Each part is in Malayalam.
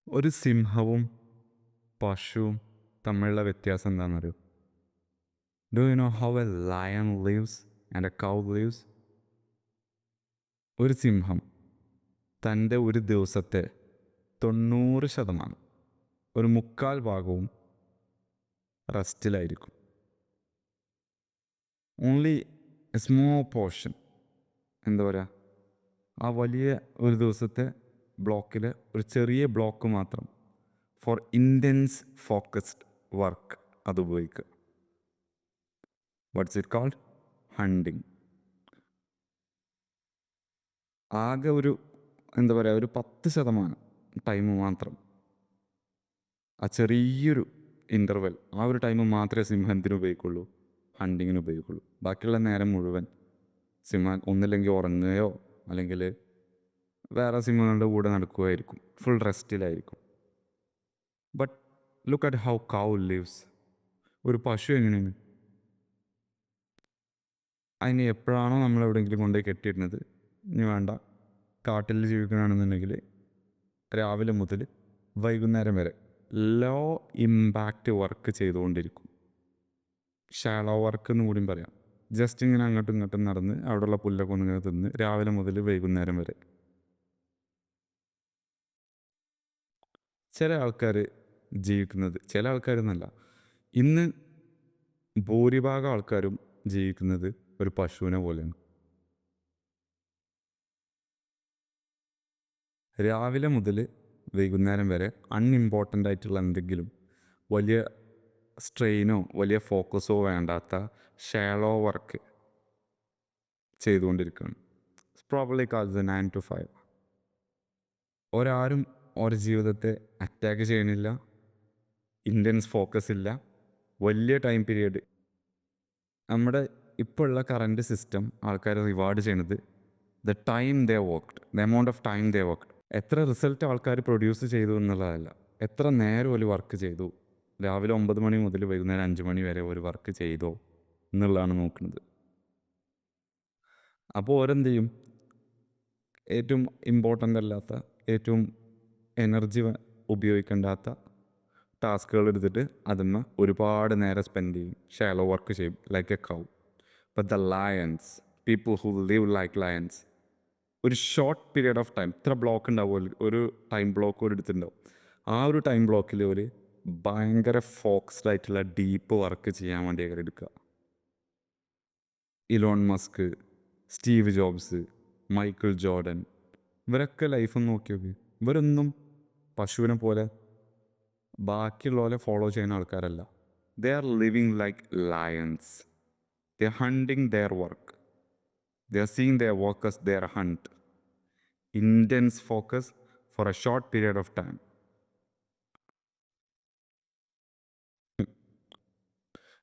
ഒരു സിംഹവും പശുവും തമ്മിലുള്ള വ്യത്യാസം എന്താണെന്നറിയോ? Do you know how A lion lives and A cow lives? ഒരു സിംഹം തൻ്റെ ഒരു ദിവസത്തെ 90%, ഒരു 3/4 ഭാഗവും റെസ്റ്റിലായിരിക്കും. ഓൺലി എ സ്മോൾ പോർഷൻ, എന്താ പറയുക, ആ വലിയ ഒരു ദിവസത്തെ ബ്ലോക്കിൽ ഒരു ചെറിയ ബ്ലോക്ക് മാത്രം ഫോർ ഇൻറ്റൻസ് ഫോക്കസ്ഡ് വർക്ക് അത് ഉപയോഗിക്കുക. What's it called? ഹണ്ടിങ്. ആകെ ഒരു എന്താ പറയുക, ഒരു 10% ടൈം മാത്രം, ആ ചെറിയൊരു ഇൻ്റർവെൽ, ആ ഒരു ടൈം മാത്രമേ സിംഹത്തിന് ഉപയോഗിക്കുള്ളൂ, ഹണ്ടിങ്ങിന് ഉപയോഗിക്കുള്ളൂ. ബാക്കിയുള്ള നേരം മുഴുവൻ സിംഹം ഒന്നില്ലെങ്കിൽ ഉറങ്ങുകയോ അല്ലെങ്കിൽ വേറെ സിംഹങ്ങളുടെ കൂടെ നടക്കുകയായിരിക്കും, ഫുൾ റെസ്റ്റിലായിരിക്കും. But look at how cow lives. ഒരു പശു എങ്ങനെയാണ്? അതിന് എപ്പോഴാണോ നമ്മൾ എവിടെയെങ്കിലും കൊണ്ടുപോയി കെട്ടിയിടുന്നത്, ഇനി വേണ്ട, കാട്ടിൽ ജീവിക്കുകയാണെന്നുണ്ടെങ്കിൽ രാവിലെ മുതൽ വൈകുന്നേരം വരെ ലോ ഇമ്പാക്റ്റ് വർക്ക് ചെയ്തുകൊണ്ടിരിക്കും. ഷാലോ വർക്ക് എന്ന് കൂടിയും പറയാം. ജസ്റ്റ് ഇങ്ങനെ അങ്ങോട്ടും ഇങ്ങോട്ടും നടന്ന് അവിടെയുള്ള പുല്ലൊക്കെ ഒന്നിങ്ങനെ തിന്ന് രാവിലെ മുതൽ വൈകുന്നേരം വരെ. ചില ആൾക്കാർ ജീവിക്കുന്നത്, ചില ആൾക്കാരെന്നല്ല, ഇന്ന് ഭൂരിഭാഗം ആൾക്കാരും ജീവിക്കുന്നത് ഒരു പശുവിനെ പോലെയാണ്. രാവിലെ മുതൽ വൈകുന്നേരം വരെ അൺഇമ്പോർട്ടൻ്റ് ആയിട്ടുള്ള എന്തെങ്കിലും വലിയ സ്ട്രെയിനോ വലിയ ഫോക്കസോ വേണ്ടാത്ത ഷാലോ വർക്ക് ചെയ്തുകൊണ്ടിരിക്കുകയാണ്. Probably calls 9 to 5. ഒരാരും ഒരു ജീവിതത്തെ അറ്റാക്ക് ചെയ്യണില്ല, ഇൻറ്റൻസ് ഫോക്കസ് ഇല്ല, വലിയ ടൈം പീരീഡ്. നമ്മുടെ ഇപ്പോൾ ഉള്ള കറൻറ്റ് സിസ്റ്റം ആൾക്കാരെ റിവാർഡ് ചെയ്യണത് the time they worked, the amount of time they worked. എത്ര റിസൾട്ട് ആൾക്കാർ പ്രൊഡ്യൂസ് ചെയ്തു എന്നുള്ളതല്ല, എത്ര നേരം ഒരു വർക്ക് ചെയ്തു. രാവിലെ 9 മണി മുതൽ വൈകുന്നേരം 5 മണി വരെ ഒരു വർക്ക് ചെയ്തോ എന്നുള്ളതാണ് നോക്കുന്നത്. അപ്പോൾ ഓരെന്ത് ചെയ്യും? ഏറ്റവും ഇമ്പോർട്ടൻ്റ് അല്ലാത്ത, ഏറ്റവും എനർജി ഉപയോഗിക്കേണ്ടാത്ത ടാസ്കുകൾ എടുത്തിട്ട് അതിന്മേൽ ഒരുപാട് നേരം സ്പെൻഡ് ചെയ്യും, ഷാലോ വർക്ക് ചെയ്യും, like A cow. But the lions, people who live like lions, ഒരു ഷോർട്ട് പീരിയഡ് ഓഫ് ടൈം, ഇത്ര ബ്ലോക്ക് ഉണ്ടാവുമല്ലോ, ഒരു ടൈം ബ്ലോക്ക് ഒരു എടുത്തിട്ടുണ്ടാവും. ആ ഒരു ടൈം ബ്ലോക്കിൽ ഒരു ഭയങ്കര ഫോക്കസ്ഡ് ആയിട്ടുള്ള ഡീപ്പ് വർക്ക് ചെയ്യാൻ വേണ്ടി എടുക്കുക. Elon Musk, Steve jobs, Michael Jordan, ഇവരൊക്കെ ലൈഫൊന്ന് നോക്കി നോക്കി. ഇവരൊന്നും പശുവിനെ പോലെ ബാക്കിയുള്ളവരെ ഫോളോ ചെയ്യുന്ന ആൾക്കാരല്ല. They are living like lions. They are hunting their work. They are seeing their work as their hunt. Intense focus for a short period of time.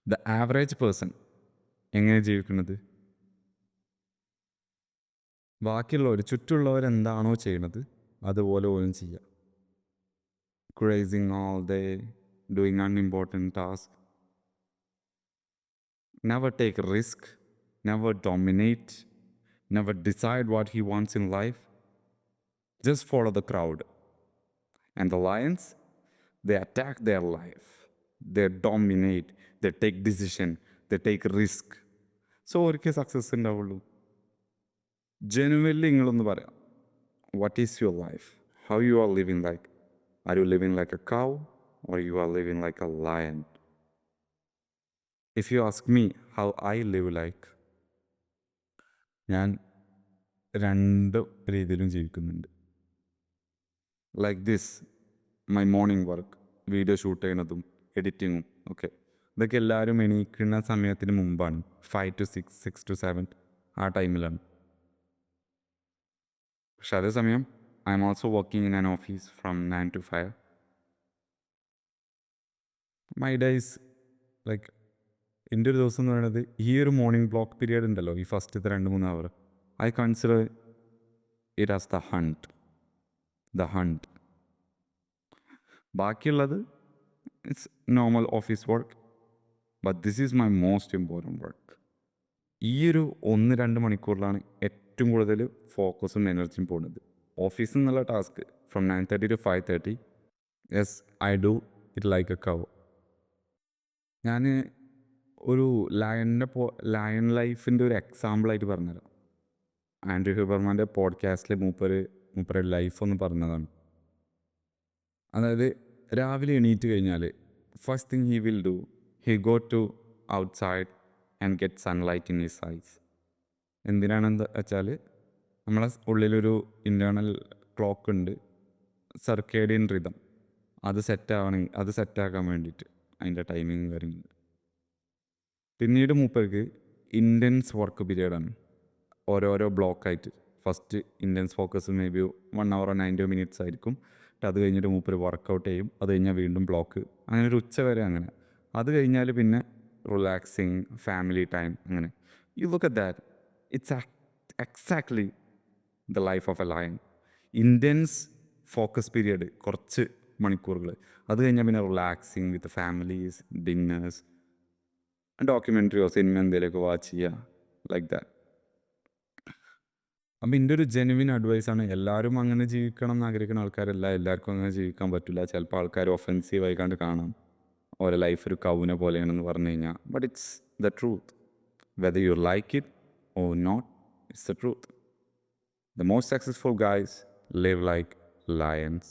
The average person എങ്ങനെ ജീവിക്കുന്നത്? ബാക്കിയുള്ളവർ, ചുറ്റുമുള്ളവർ എന്താണോ ചെയ്യണത് അതുപോലെ പോലും ചെയ്യുക. Grazing all day, doing unimportant task. Never take risk, never dominate, never decide what he wants in life. Just follow the crowd. And the lions, they attack their life. They dominate, they take decision, they take risk. So ഒരിക്കൽ സക്സസ് ഉണ്ടാവുള്ളൂ. ജെനുവൻലി നിങ്ങളൊന്ന് പറയാം, what is your life? How you are living like? Are you living like A cow or you are living like A lion? If you ask me how I live like, ഞാൻ രണ്ട് രീതിയിലും ജീവിക്കുന്നുണ്ട്. Like this, my morning work, video shoot ചെയ്യുന്നതും എഡിറ്റിങ്ങും ഒക്കെ, ഇതൊക്കെ എല്ലാവരും എണീക്കുന്ന സമയത്തിന് മുമ്പാണ്. 5 to 6, 6 to 7, ആ ടൈമിലാണ്. പക്ഷെ അതേസമയം I am also working in an office from 9 to 5. My days like, എൻ്റെ ഒരു ദിവസം എന്ന് പറയുന്നത് ഈ ഒരു മോർണിംഗ് ബ്ലോക്ക് പീരിയഡ് ഉണ്ടല്ലോ, ഈ ഫസ്റ്റത്തെ 2-3 അവർ, I consider it as the hunt. ബാക്കിയുള്ളത് it's normal office work, but this is my most important work. ഈ ഒരു 1-2 മണിക്കൂറിലാണ് ഏറ്റവും കൂടുതൽ ഫോക്കസും എനർജിയും പോകുന്നത്. ഓഫീസിൽ നിന്നുള്ള task from 9:30 to 5:30 yes, I do it like A curve. ഞാൻ ഒരു ലയൺ ലൈഫിൻ്റെ ഒരു എക്സാമ്പിളായിട്ട് പറഞ്ഞുതരാം. ആൻഡ്രൂ ഹ്യൂബർമാൻ്റെ പോഡ്കാസ്റ്റിൽ മൂപ്പര് ലൈഫ് ഒന്ന് പറഞ്ഞതാണ്. അതായത് രാവിലെ എണീറ്റ് കഴിഞ്ഞാൽ first thing he will do, he go to outside and get sunlight in his eyes. എന്തിനാണെന്ന് വെച്ചാൽ നമ്മളെ ഉള്ളിലൊരു ഇൻറ്റേർണൽ ക്ലോക്ക് ഉണ്ട്, സർക്കേഡിയൻ റിതം. അത് സെറ്റാക്കാൻ വേണ്ടിയിട്ട് അതിൻ്റെ ടൈമിങ് കാര്യങ്ങൾ. പിന്നീട് മൂപ്പർക്ക് ഇൻറ്റൻസ് വർക്ക് പീരീഡാണ്, ഓരോരോ ബ്ലോക്കായിട്ട്. First intense focus maybe 1 hour or 90 minutes ആയിരിക്കും. അത് കഴിഞ്ഞിട്ട് മൂപ്പർ വർക്കൗട്ട് ചെയ്യും. അത് കഴിഞ്ഞാൽ വീണ്ടും ബ്ലോക്ക്, അങ്ങനെ ഒരു ഉച്ച വരെ അങ്ങനെ. അത് കഴിഞ്ഞാൽ പിന്നെ റിലാക്സിങ്, ഫാമിലി ടൈം, അങ്ങനെ. You look at that, it's exactly the life of A lion. Intense focus period കുറച്ച് മണിക്കൂറുകൾ, അത് കഴിഞ്ഞാൽ പിന്നെ റിലാക്സിങ് വിത്ത് ഫാമിലീസ്, ഡിന്നേഴ്സ്, ഡോക്യുമെൻ്ററിയോ സിനിമ എന്തെങ്കിലുമൊക്കെ വാച്ച് ചെയ്യുക, ലൈക്ക് ദാറ്റ്. അപ്പം എൻ്റെ ഒരു ജെനുവിൻ അഡ്വൈസാണ്, എല്ലാവരും അങ്ങനെ ജീവിക്കണം എന്ന് ആഗ്രഹിക്കുന്ന ആൾക്കാരല്ല, എല്ലാവർക്കും അങ്ങനെ ജീവിക്കാൻ പറ്റില്ല. ചിലപ്പോൾ ആൾക്കാർ ഒഫെൻസീവ് ആയിക്കാണ്ട് കാണാം, ഓരോ ലൈഫ് ഒരു കൗവിനെ പോലെയാണെന്ന് പറഞ്ഞു കഴിഞ്ഞാൽ. But it's the truth. Whether you like it or not, it's the truth. The most successful guys live like lions.